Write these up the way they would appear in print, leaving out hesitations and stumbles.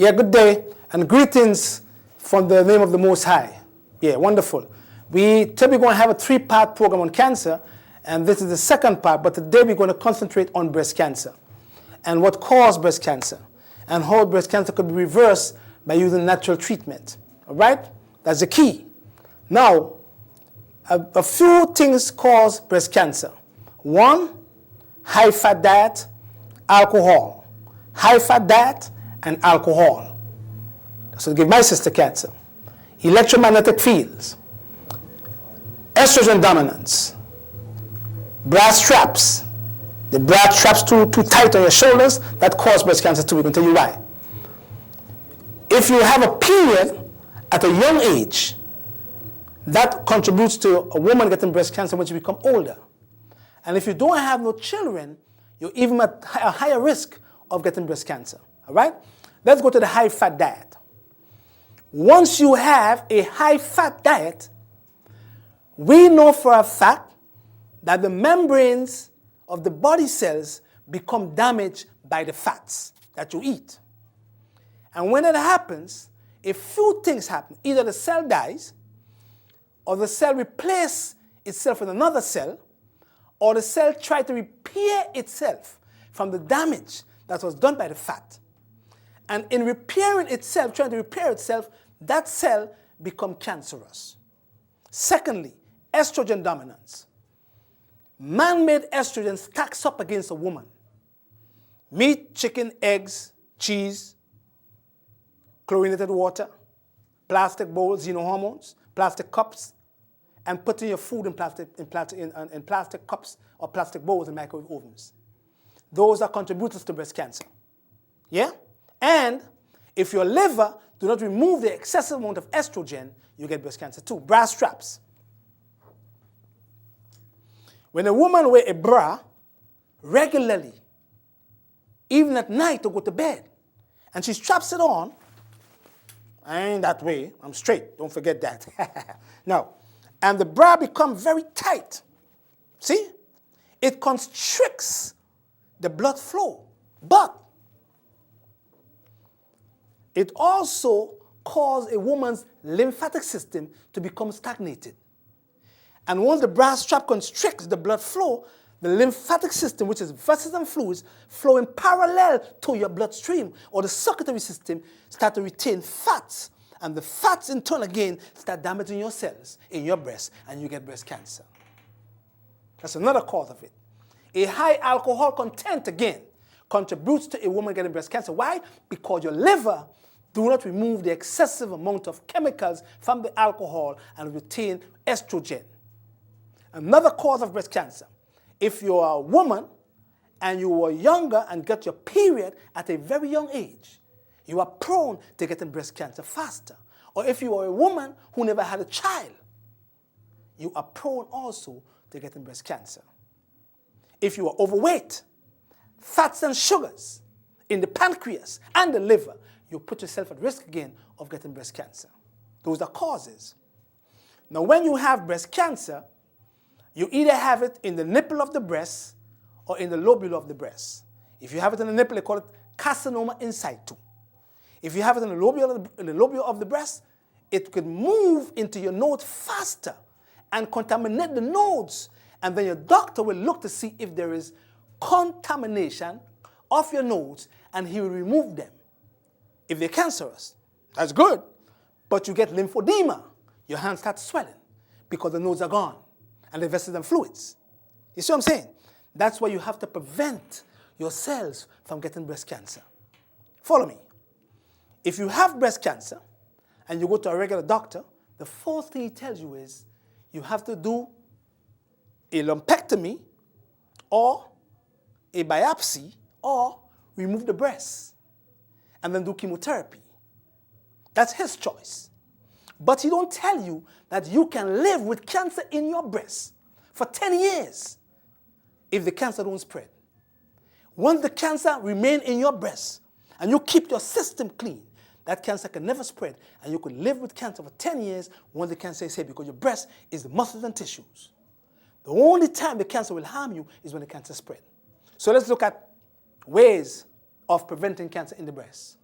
Yeah, good day and greetings from the name of the Most High. Yeah, wonderful. We typically going to have a 3-part program on cancer, and this is the second part, but today we're going to concentrate on breast cancer and what caused breast cancer and how breast cancer could be reversed by using natural treatment. All right? That's the key. Now, a few things cause breast cancer. One, high-fat diet, alcohol. High-fat diet and alcohol. So give my sister cancer. Electromagnetic fields. Estrogen dominance. Brass straps. The brass straps too tight on your shoulders, that cause breast cancer too. We can tell you why. If you have a period at a young age, that contributes to a woman getting breast cancer when she becomes older. And if you don't have no children, you're even at a higher risk of getting breast cancer. All right? Let's go to the high-fat diet. Once you have a high-fat diet, we know for a fact that the membranes of the body cells become damaged by the fats that you eat. And when that happens, a few things happen. Either the cell dies, or the cell replaces itself with another cell, or the cell tries to repair itself from the damage that was done by the fat. And in repairing itself, trying to repair itself, that cell becomes cancerous. Secondly, estrogen dominance. Man-made estrogen stacks up against a woman. Meat, chicken, eggs, cheese, chlorinated water, plastic bowls, xenohormones, plastic cups, and putting your food in plastic cups or plastic bowls in microwave ovens. Those are contributors to breast cancer. Yeah? And if your liver do not remove the excessive amount of estrogen, you get breast cancer too. Brass straps. When a woman wears a bra regularly, even at night to go to bed, and she straps it on, I ain't that way, I'm straight, don't forget that. No. And the bra becomes very tight. See? It constricts the blood flow. But it also causes a woman's lymphatic system to become stagnated. And once the brass strap constricts the blood flow, the lymphatic system, which is vessels and fluids, flowing parallel to your bloodstream, or the circulatory system, start to retain fats. And the fats, in turn, again, start damaging your cells in your breast, and you get breast cancer. That's another cause of it. A high alcohol content, again, contributes to a woman getting breast cancer. Why? Because your liver do not remove the excessive amount of chemicals from the alcohol and retain estrogen. Another cause of breast cancer. If you're a woman and you were younger and got your period at a very young age, you are prone to getting breast cancer faster. Or if you are a woman who never had a child, you are prone also to getting breast cancer. If you are overweight, fats and sugars in the pancreas and the liver, you put yourself at risk again of getting breast cancer. Those are causes. Now, when you have breast cancer, you either have it in the nipple of the breast or in the lobule of the breast. If you have it in the nipple, they call it carcinoma in situ. If you have it in the lobule of the breast, it could move into your nodes faster and contaminate the nodes. And then your doctor will look to see if there is contamination of your nodes, and he will remove them. If they're cancerous, that's good. But you get lymphedema. Your hands start swelling because the nodes are gone and the vessels and fluids. You see what I'm saying? That's why you have to prevent your cells from getting breast cancer. Follow me. If you have breast cancer and you go to a regular doctor, the first thing he tells you is you have to do a lumpectomy or a biopsy or remove the breast and then do chemotherapy. That's his choice. But he don't tell you that you can live with cancer in your breast for 10 years if the cancer don't spread. Once the cancer remains in your breast and you keep your system clean, that cancer can never spread, and you could live with cancer for 10 years once the cancer is here, because your breast is the muscles and tissues. The only time the cancer will harm you is when the cancer spread. So let's look at ways of preventing cancer in the breast.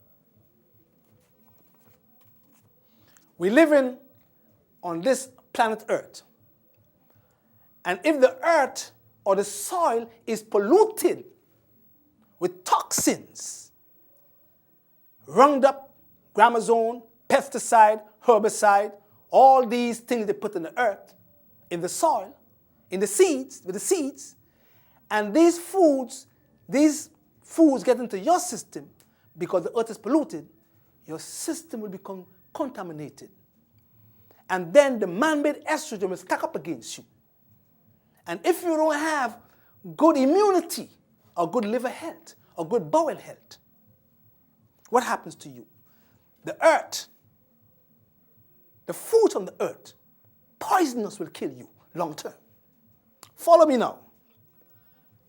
We live on this planet Earth. And if the earth or the soil is polluted with toxins, Roundup, Gramazone, pesticide, herbicide, all these things they put in the earth, in the soil, in the seeds, with the seeds, and these foods get into your system because the earth is polluted, your system will become contaminated. And then the man-made estrogen will stack up against you. And if you don't have good immunity or good liver health or good bowel health, what happens to you? The earth, the food on the earth, poisonous will kill you long term. Follow me now.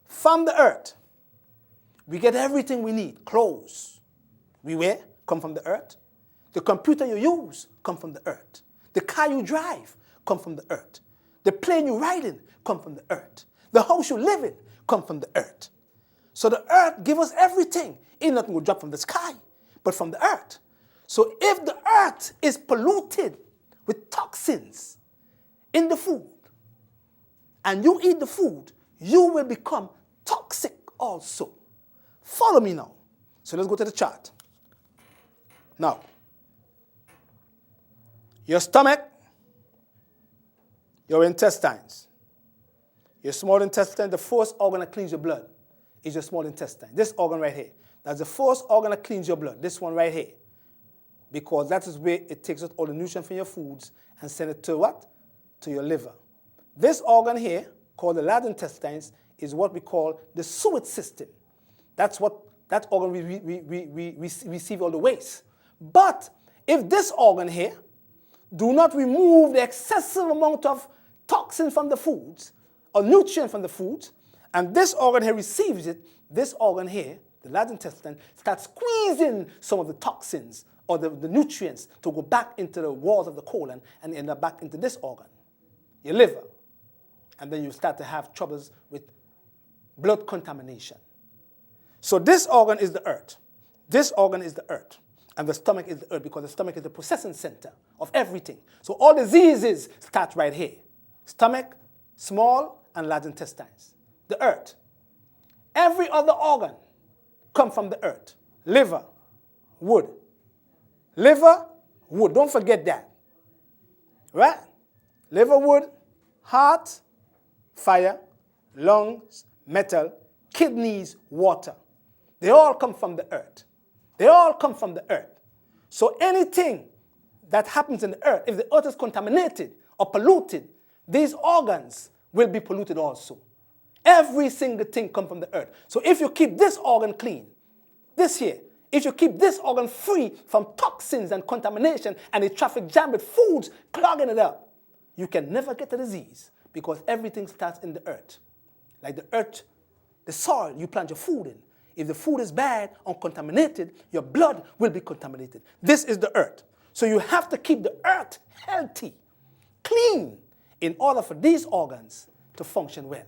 From the earth, we get everything we need. Clothes we wear come from the earth. The computer you use come from the earth. The car you drive come from the earth. The plane you ride in come from the earth. The house you live in come from the earth. So the earth gives us everything. Ain't nothing will drop from the sky, but from the earth. So if the earth is polluted with toxins in the food, and you eat the food, you will become toxic also. Follow me now. So let's go to the chart. Now, your stomach, your intestines. Your small intestine, the first organ that cleans your blood is your small intestine. This organ right here. That's the first organ that cleans your blood. This one right here. Because that is where it takes out all the nutrients from your foods and send it to what? To your liver. This organ here, called the large intestines, is what we call the sewage system. That's what that organ we receive all the waste. But if this organ here do not remove the excessive amount of toxin from the foods or nutrient from the foods, and this organ here receives it, this organ here, the large intestine, starts squeezing some of the toxins or the nutrients to go back into the walls of the colon and end up back into this organ, your liver. And then you start to have troubles with blood contamination. So this organ is the earth. This organ is the earth. And the stomach is the earth because the stomach is the processing center of everything. So all diseases start right here. Stomach, small and large intestines. The earth. Every other organ comes from the earth. Liver, wood. Liver, wood. Don't forget that. Right? Liver, wood, heart, fire, lungs, metal, kidneys, water. They all come from the earth. They all come from the earth. So anything that happens in the earth, if the earth is contaminated or polluted, these organs will be polluted also. Every single thing comes from the earth. So if you keep this organ clean, this here, if you keep this organ free from toxins and contamination and a traffic jam with foods clogging it up, you can never get a disease because everything starts in the earth. Like the earth, the soil you plant your food in. If the food is bad, uncontaminated, your blood will be contaminated. This is the earth. So you have to keep the earth healthy, clean, in order for these organs to function well.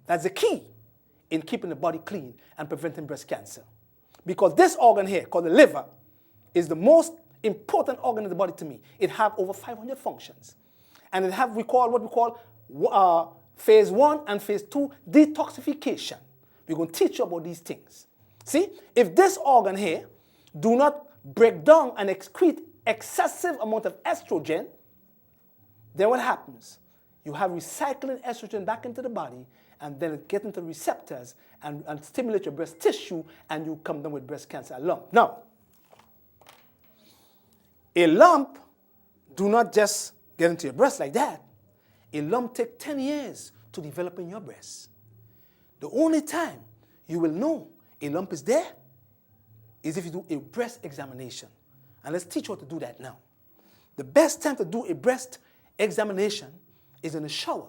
That's the key in keeping the body clean and preventing breast cancer. Because this organ here, called the liver, is the most important organ in the body to me. It has over 500 functions. And it have what we call phase 1 and phase 2 detoxification. We're going to teach you about these things. See, if this organ here do not break down and excrete excessive amount of estrogen, then what happens? You have recycling estrogen back into the body, and then it gets into the receptors and stimulate your breast tissue, and you come down with breast cancer, a lump. Now, a lump do not just get into your breast like that. A lump takes 10 years to develop in your breast. The only time you will know a lump is there is if you do a breast examination. And let's teach you how to do that now. The best time to do a breast examination is in the shower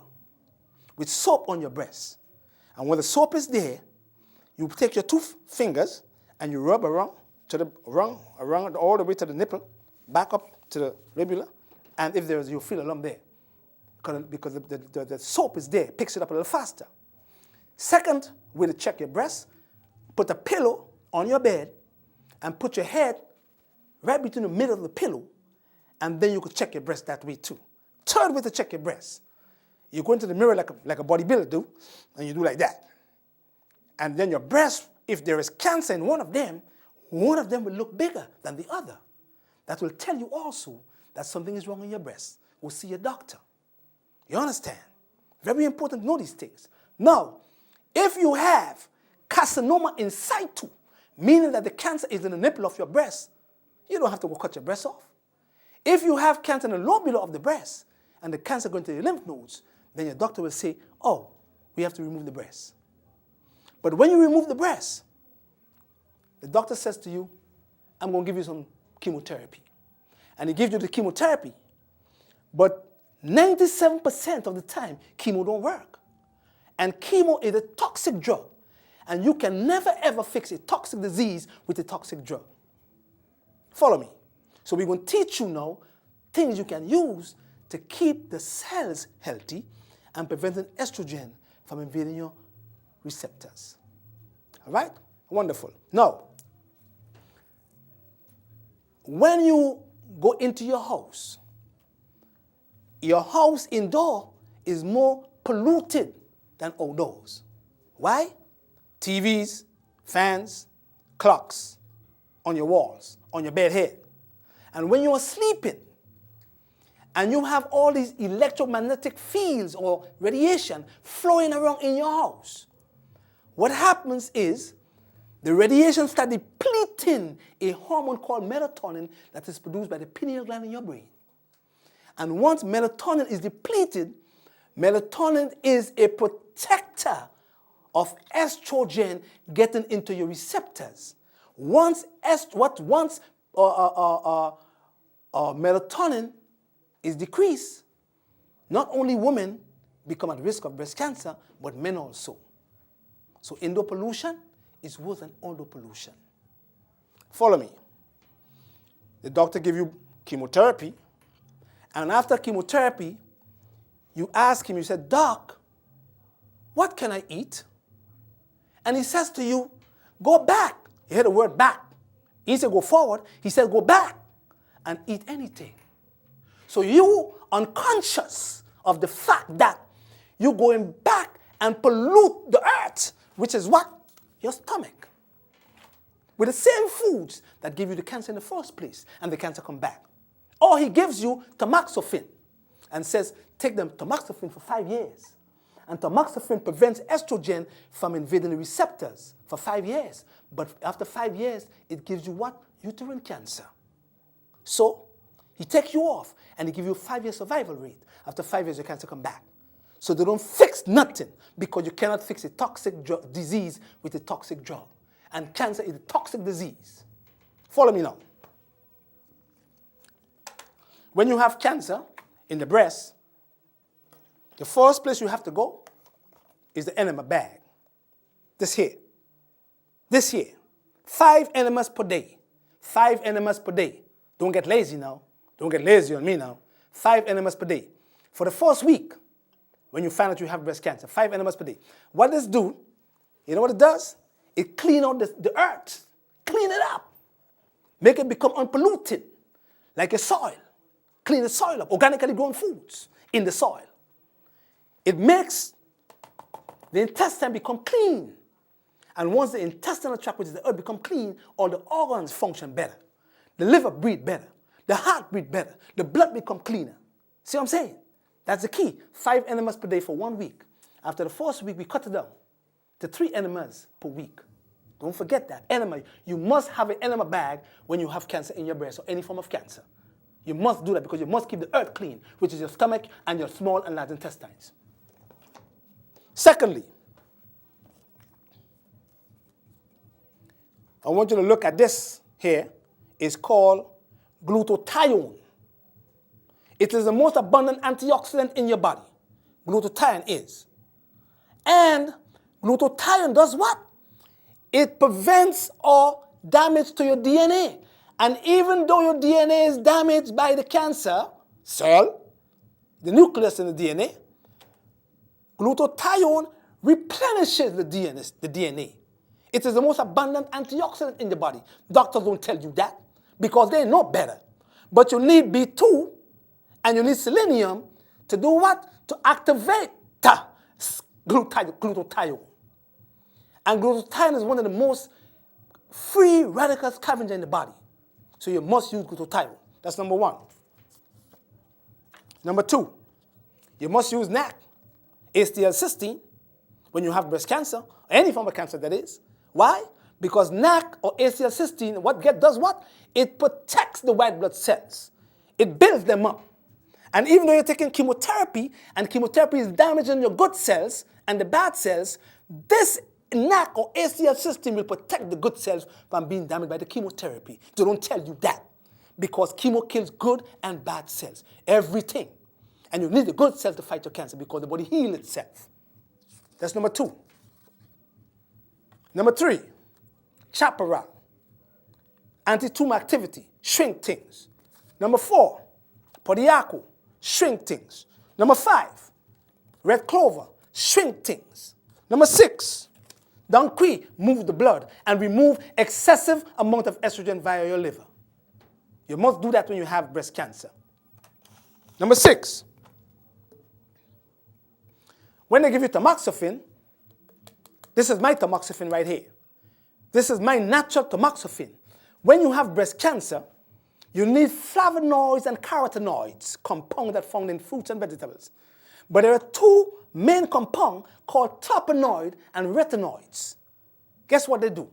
with soap on your breast. And when the soap is there, you take your 2 fingers and you rub around all the way to the nipple, back up to the ribula, and if you feel a lump there, because the soap is there, picks it up a little faster. Second way to check your breast, put a pillow on your bed and put your head right between the middle of the pillow And then you could check your breast that way too. Third way to check your breast. You go into the mirror like a bodybuilder do, and you do like that. And then your breast, if there is cancer in one of them will look bigger than the other. That will tell you also that something is wrong in your breast. Go see your doctor. You understand? Very important to know these things. Now, if you have carcinoma in situ, meaning that the cancer is in the nipple of your breast, you don't have to go cut your breast off. If you have cancer in the lobule of the breast and the cancer going to the lymph nodes, then your doctor will say, oh, we have to remove the breast. But when you remove the breast, the doctor says to you, I'm going to give you some chemotherapy. And he gives you the chemotherapy. But 97% of the time, chemo don't work. And chemo is a toxic drug. And you can never, ever fix a toxic disease with a toxic drug. Follow me. So we're going to teach you now things you can use to keep the cells healthy and preventing estrogen from invading your receptors. All right? Wonderful. Now, when you go into your house indoor is more polluted than outdoors. Why? TVs, fans, clocks on your walls, on your bed head. And when you are sleeping and you have all these electromagnetic fields or radiation flowing around in your house, what happens is the radiation starts depleting a hormone called melatonin that is produced by the pineal gland in your brain. And once melatonin is depleted, melatonin is a protector of estrogen getting into your receptors. Once melatonin is decreased, not only women become at risk of breast cancer, but men also. So indoor pollution is worse than outdoor pollution. Follow me. The doctor gives you chemotherapy, and after chemotherapy, you ask him, you say, Doc, what can I eat? And he says to you, go back. You hear the word back. He said go forward. He says go back and eat anything. So you unconscious of the fact that you're going back and pollute the earth, which is what? Your stomach. With the same foods that give you the cancer in the first place, and the cancer come back. Or he gives you Tamoxifen and says, take them Tamoxifen for 5 years. And Tamoxifen prevents estrogen from invading the receptors for 5 years. But after 5 years, it gives you what? Uterine cancer. So he takes you off, and he gives you a 5-year survival rate. After 5 years, your cancer come back. So they don't fix nothing, because you cannot fix a toxic disease with a toxic drug. And cancer is a toxic disease. Follow me now. When you have cancer in the breast, the first place you have to go is the enema bag. This here. 5 enemas per day. 5 enemas per day. Don't get lazy now. Don't get lazy on me now. 5 enemas per day. For the first week, when you find out you have breast cancer, 5 enemas per day. What this do, you know what it does? It cleans out the earth. Clean it up. Make it become unpolluted, like a soil. Clean the soil up. Organically grown foods in the soil. It makes the intestine become clean. And once the intestinal tract, which is the earth, become clean, all the organs function better. The liver breathe better. The heart breathe better. The blood become cleaner. See what I'm saying? That's the key. 5 enemas per day for 1 week. After the first week, we cut it down to 3 enemas per week. Don't forget that. Enema. You must have an enema bag when you have cancer in your breast or any form of cancer. You must do that because you must keep the earth clean, which is your stomach and your small and large intestines. Secondly, I want you to look at this here. It's called glutathione. It is the most abundant antioxidant in your body. Glutathione is. And glutathione does what? It prevents all damage to your DNA. And even though your DNA is damaged by the cancer cell, the nucleus in the DNA, glutathione replenishes the DNA. It is the most abundant antioxidant in the body. Doctors don't tell you that because they know better. But you need B2 and you need selenium to do what? To activate glutathione. And glutathione is one of the most free radical scavengers in the body. So you must use glutathione. That's number one. Number two, you must use NAC, acetylcysteine, when you have breast cancer, or any form of cancer that is. Why? Because NAC or acetylcysteine does what? It protects the white blood cells. It builds them up. And even though you're taking chemotherapy, and chemotherapy is damaging your good cells and the bad cells, this NAC or acetylcysteine will protect the good cells from being damaged by the chemotherapy. They don't tell you that. Because chemo kills good and bad cells. Everything. And you need the good cells to fight your cancer because the body heals itself. That's number two. Number three, chaparral. Anti-tumor activity, shrink things. Number four, podiaco, shrink things. Number five, red clover, shrink things. Number six, Dunqui, move the blood and remove excessive amount of estrogen via your liver. You must do that when you have breast cancer. Number six, when they give you tamoxifen, this is my tamoxifen right here. This is my natural tamoxifen. When you have breast cancer, you need flavonoids and carotenoids, compounds that are found in fruits and vegetables. But there are two main compounds called terpenoid and retinoids. Guess what they do?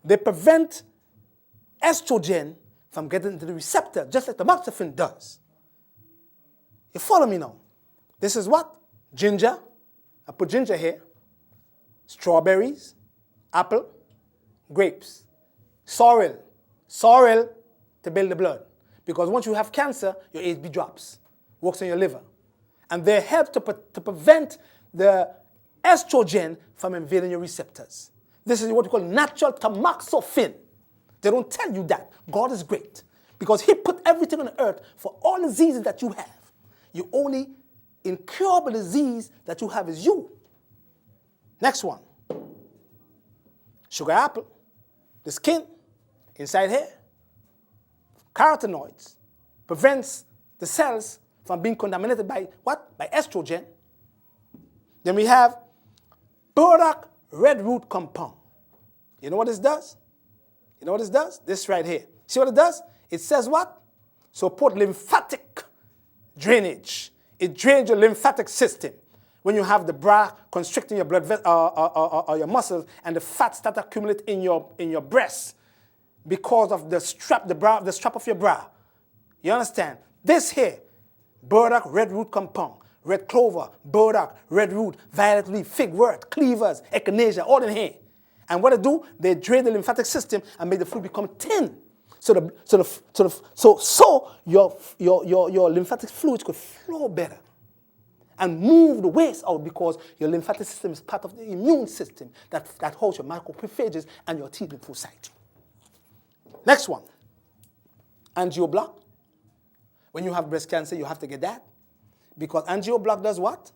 They prevent estrogen from getting into the receptor, just like tamoxifen does. You follow me now? This is what? Ginger. I put ginger here. Strawberries, apple, grapes. Sorrel to build the blood. Because once you have cancer, your HB drops. Works in your liver. And they help to prevent the estrogen from invading your receptors. This is what we call natural tamoxifen. They don't tell you that. God is great. Because he put everything on the earth for all the diseases that you have. You only incurable disease that you have is you. Next one. Sugar apple. The skin. Inside here. Carotenoids. Prevents the cells from being contaminated by what? By estrogen. Then we have burdock red root compound. You know what this does? You know what this does? This right here. See what it does? It says what? Support lymphatic drainage. It drains your lymphatic system. When you have the bra constricting your blood or your muscles and the fats that accumulate in your breasts because of the strap of your bra. You understand? This here, burdock red root compound, red clover, burdock, red root, violet leaf, figwort, cleavers, echinacea, all in here. And what they do, they drain the lymphatic system and make the fluid become thin. So your lymphatic fluids could flow better and move the waste out because your lymphatic system is part of the immune system that holds your macrophages and your T lymphocyte. Next one, Angio Blood. When you have breast cancer, you have to get that because Angio Blood does what?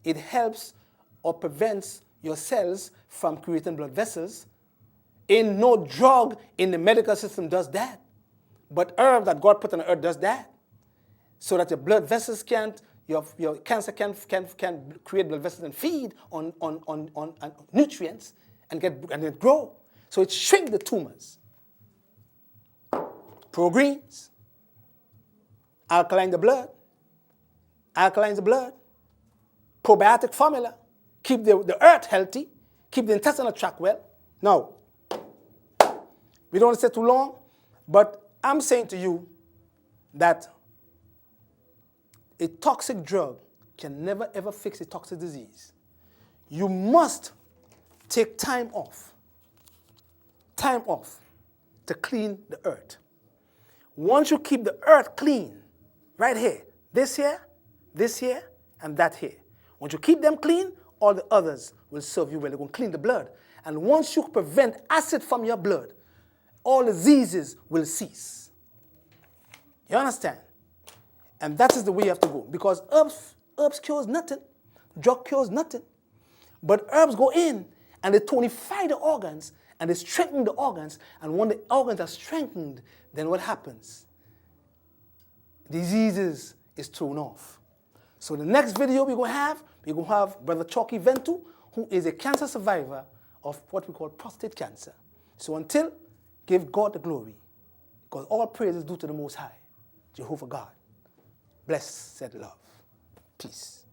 It helps or prevents your cells from creating blood vessels. In no drug in the medical system does that. But herb that God put on the earth does that. So that your blood vessels your cancer can create blood vessels and feed on nutrients and then grow. So it shrinks the tumors. Pro-greens, alkaline the blood, alkalines the blood, probiotic formula, keep the earth healthy, keep the intestinal tract well. Now, we don't want to stay too long, but I'm saying to you that a toxic drug can never ever fix a toxic disease. You must take time off to clean the earth. Once you keep the earth clean, right here, this here, and that here. Once you keep them clean, all the others will serve you well. They're going to clean the blood. And once you prevent acid from your blood, all diseases will cease. You understand? And that is the way you have to go. Because herbs cures nothing. Drug cures nothing. But herbs go in and they tonify the organs and they strengthen the organs, and when the organs are strengthened, then what happens? Diseases is thrown off. So the next video we're going to have Brother Chalky Ventu, who is a cancer survivor of what we call prostate cancer. So until, give God the glory, because all praise is due to the Most High, Jehovah God. Bless, said love. Peace.